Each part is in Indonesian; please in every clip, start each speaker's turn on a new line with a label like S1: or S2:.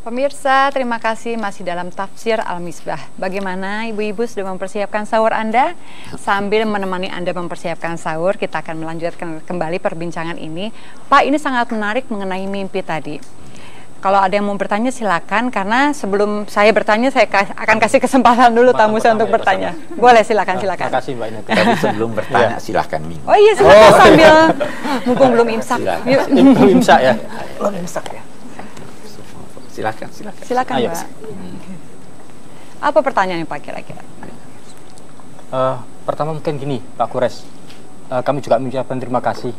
S1: Pemirsa, terima kasih masih dalam Tafsir Al-Misbah. Bagaimana ibu-ibu sudah mempersiapkan sahur Anda? Sambil menemani Anda mempersiapkan sahur, kita akan melanjutkan kembali perbincangan ini. Pak, ini sangat menarik mengenai mimpi tadi. Kalau ada yang mau bertanya silakan, karena sebelum saya bertanya saya akan kasih kesempatan dulu tamu saya untuk bertanya. Boleh, silakan.
S2: Terima kasih Mbak Ineke.
S3: Tapi sebelum bertanya silakan minum.
S1: Oh iya, silakan sambil mumpung belum imsak. Yuk.
S2: Belum imsak ya. Belum imsak ya.
S3: Silakan
S1: Mbak. Apa pertanyaannya Pak kira-kira?
S2: Pertama mungkin gini Pak Kures, kami juga mengucapkan terima kasih.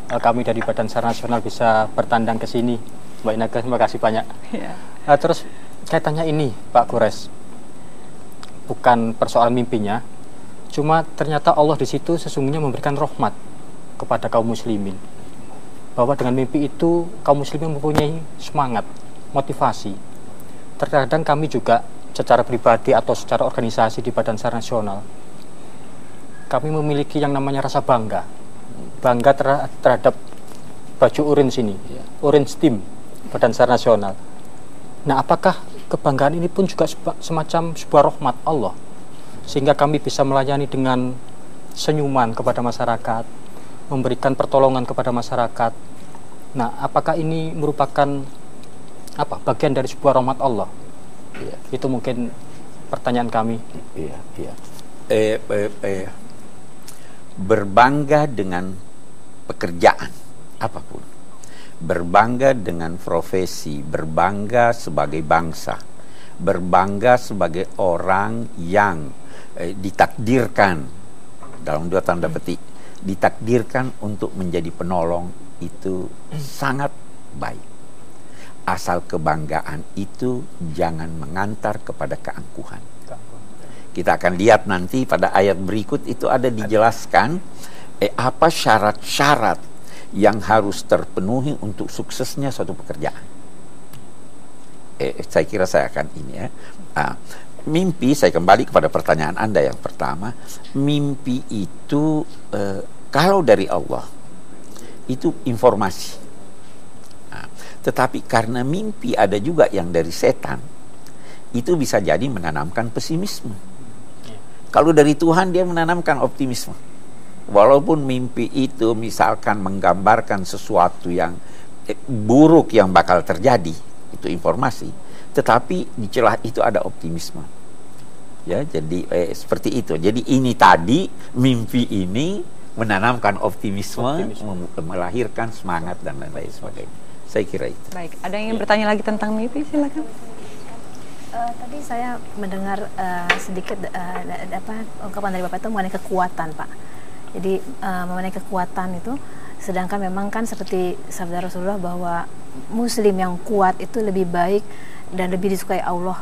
S2: Kami dari Badan SAR Nasional bisa bertandang ke sini. Mbak Ineke, terima kasih banyak.
S1: Ya.
S2: Terus saya tanya ini Pak Kures, bukan persoalan mimpinya, cuma ternyata Allah di situ sesungguhnya memberikan rahmat kepada kaum muslimin, bahwa dengan mimpi itu kaum muslimin mempunyai semangat, motivasi. Terkadang kami juga secara pribadi atau secara organisasi di Badan SAR Nasional, kami memiliki yang namanya rasa bangga terhadap baju orange ini, orange team Badan SAR Nasional. Nah, apakah kebanggaan ini pun juga semacam sebuah rahmat Allah, sehingga kami bisa melayani dengan senyuman kepada masyarakat, memberikan pertolongan kepada masyarakat. Nah, apakah ini merupakan bagian dari sebuah rahmat Allah?
S3: Iya.
S2: Itu mungkin pertanyaan kami.
S3: Iya. Berbangga dengan pekerjaan apapun, berbangga dengan profesi, berbangga sebagai bangsa, berbangga sebagai orang yang ditakdirkan, dalam dua tanda petik, ditakdirkan untuk menjadi penolong, itu sangat baik. Asal kebanggaan itu jangan mengantar kepada keangkuhan. Kita akan lihat nanti pada ayat berikut itu ada dijelaskan apa syarat-syarat yang harus terpenuhi untuk suksesnya suatu pekerjaan. Saya kira saya akan ini ya. Mimpi, saya kembali kepada pertanyaan Anda yang pertama. Mimpi itu kalau dari Allah itu informasi. Tetapi karena mimpi ada juga yang dari setan, itu bisa jadi menanamkan pesimisme. Kalau dari Tuhan dia menanamkan optimisme. Walaupun mimpi itu misalkan menggambarkan sesuatu yang buruk yang bakal terjadi, itu informasi, tetapi di celah itu ada optimisme. Ya, jadi seperti itu. Jadi ini tadi mimpi ini menanamkan optimisme. Melahirkan semangat dan lain-lain sebagainya. Saya kira itu.
S1: Baik, ada yang ingin bertanya lagi tentang mimpi, silakan.
S4: Tadi saya mendengar sedikit ungkapan dari Bapak itu mengenai kekuatan, Pak. Jadi mengenai kekuatan itu, sedangkan memang kan seperti sabda Rasulullah bahwa Muslim yang kuat itu lebih baik dan lebih disukai Allah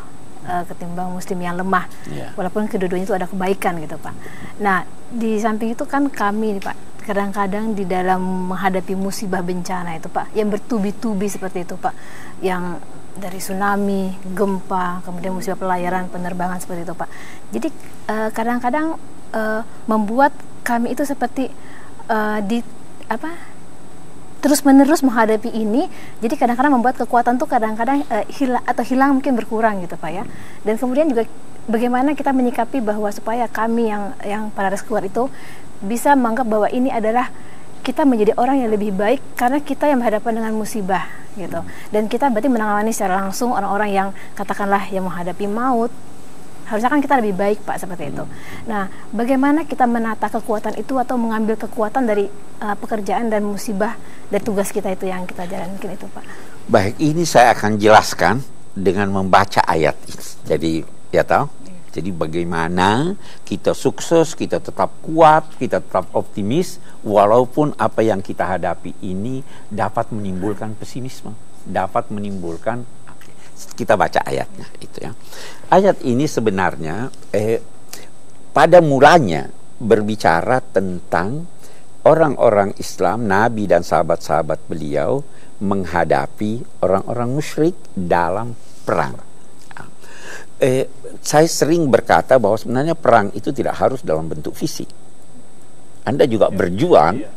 S4: ketimbang Muslim yang lemah. Walaupun kedua-duanya itu ada kebaikan gitu, Pak. Nah, di samping itu kan kami nih, Pak, kadang-kadang di dalam menghadapi musibah bencana itu, Pak, yang bertubi-tubi seperti itu, Pak, yang dari tsunami, gempa, kemudian musibah pelayaran, penerbangan seperti itu, Pak. Jadi kadang-kadang membuat kami itu seperti terus-menerus menghadapi ini. Jadi kadang-kadang membuat kekuatan tuh kadang-kadang hilang mungkin berkurang gitu, Pak ya. Dan kemudian juga bagaimana kita menyikapi bahwa supaya kami yang para rescuer itu bisa menganggap bahwa ini adalah kita menjadi orang yang lebih baik karena kita yang berhadapan dengan musibah gitu. Dan kita berarti menangani secara langsung orang-orang yang katakanlah yang menghadapi maut. Harusnya kan kita lebih baik, Pak, seperti itu. Nah, bagaimana kita menata kekuatan itu atau mengambil kekuatan dari pekerjaan dan musibah dari tugas kita itu yang kita jalankan itu, Pak?
S3: Baik, ini saya akan jelaskan dengan membaca ayat ini. Jadi, ya tahu? Jadi bagaimana kita sukses, kita tetap kuat, kita tetap optimis, walaupun apa yang kita hadapi ini dapat menimbulkan pesimisme, dapat menimbulkan. Kita baca ayatnya, itu ya. Ayat ini sebenarnya pada mulanya berbicara tentang orang-orang Islam, Nabi dan sahabat-sahabat beliau menghadapi orang-orang musyrik dalam perang. Saya sering berkata bahwa sebenarnya perang itu tidak harus dalam bentuk fisik. Anda juga berjuang,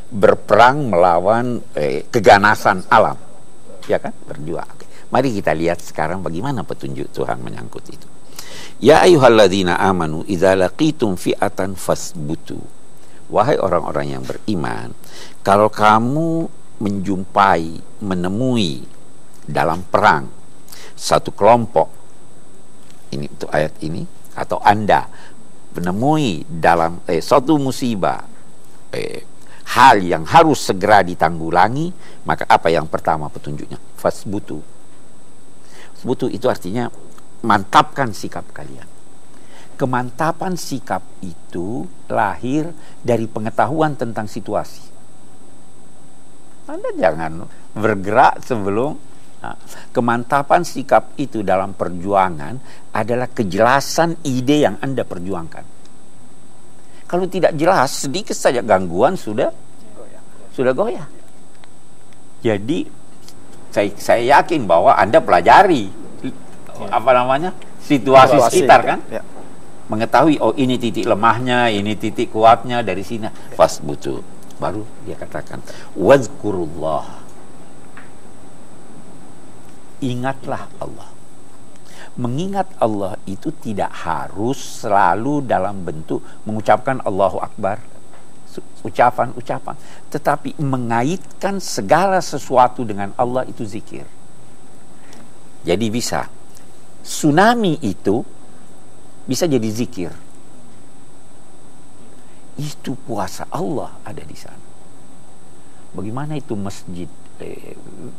S3: berperang melawan keganasan alam, ya kan? Berjuang. Mari kita lihat sekarang bagaimana petunjuk Tuhan menyangkut itu. Ya ayyuhalladzina amanu idza laqitum fi'atan fasbutu. Wahai orang-orang yang beriman, kalau kamu menemui dalam perang satu kelompok, ini itu ayat ini, atau Anda menemui dalam suatu musibah, hal yang harus segera ditanggulangi, maka apa yang pertama petunjuknya? Fasbutu. Fasbutu itu artinya mantapkan sikap kalian. Kemantapan sikap itu lahir dari pengetahuan tentang situasi. Anda jangan bergerak sebelum. Kemantapan sikap itu dalam perjuangan adalah kejelasan ide yang Anda perjuangkan. Kalau tidak jelas, sedikit saja gangguan sudah goyah. Jadi saya yakin bahwa Anda pelajari situasi sekitar kan. Ya. Mengetahui ini titik lemahnya, ini titik kuatnya, dari sini fasbutu. Baru dia katakan wazkurullah. Ingatlah Allah. Mengingat Allah itu tidak harus selalu dalam bentuk mengucapkan Allahu Akbar, ucapan-ucapan, tetapi mengaitkan segala sesuatu dengan Allah itu zikir. Jadi bisa tsunami itu bisa jadi zikir. Itu puasa Allah ada di sana. Bagaimana itu masjid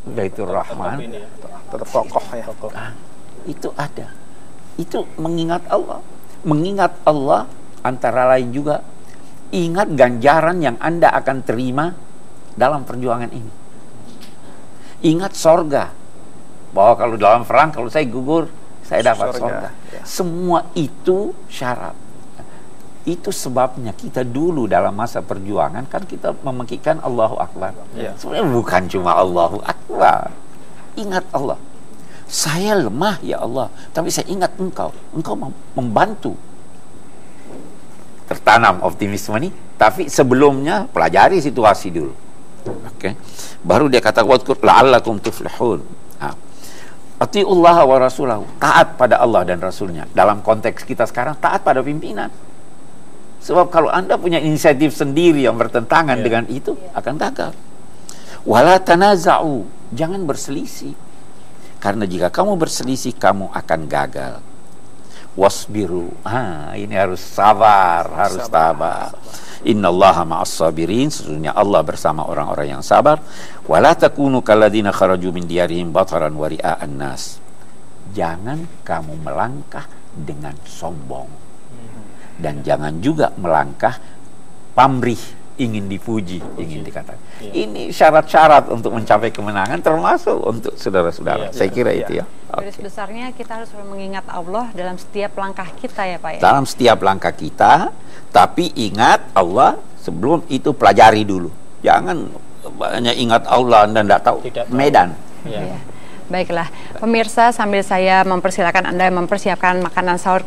S3: Baitur Rahman
S2: tetap kokoh ya.
S3: Itu ada. Itu mengingat Allah. Mengingat Allah antara lain juga ingat ganjaran yang Anda akan terima dalam perjuangan ini. Ingat sorga. Bahwa kalau dalam perang, kalau saya gugur, saya dapat sorga. Ya. Semua itu syarat. Itu sebabnya kita dulu dalam masa perjuangan kan kita memekikkan Allahu Akbar. Ya. Sebenarnya bukan cuma Allahu Akbar. Ingat Allah. Saya lemah ya Allah, tapi saya ingat Engkau. Engkau membantu. Tertanam optimisme ini, tapi sebelumnya pelajari situasi dulu. Oke. Baru dia kata wadkur la'allakum tuflihun. Atiullah wa rasulahu. Taat pada Allah dan Rasulnya. Dalam konteks kita sekarang taat pada pimpinan. Sebab kalau Anda punya inisiatif sendiri yang bertentangan dengan itu, akan gagal. Wala tanaza'u, jangan berselisih. Karena jika kamu berselisih, kamu akan gagal. Wasbiru, ini harus sabar, harus sabar. Innallaha ma'as sabirin, sesungguhnya Allah bersama orang-orang yang sabar. Wala takunu kalladzina kharaju min diyarihim bataran wa ria'an nas. Jangan kamu melangkah dengan sombong. Dan jangan juga melangkah pamrih, ingin dipuji, ingin dikatakan. Ini syarat-syarat untuk mencapai kemenangan, termasuk untuk saudara-saudara. Saya kira itu ya.
S1: Garis besarnya kita harus mengingat Allah dalam setiap langkah kita ya Pak ya.
S3: Dalam setiap langkah kita, tapi ingat Allah sebelum itu pelajari dulu. Jangan banyak ingat Allah dan tidak tahu medan.
S1: Baiklah, pemirsa, sambil saya mempersilakan Anda mempersiapkan makanan sahur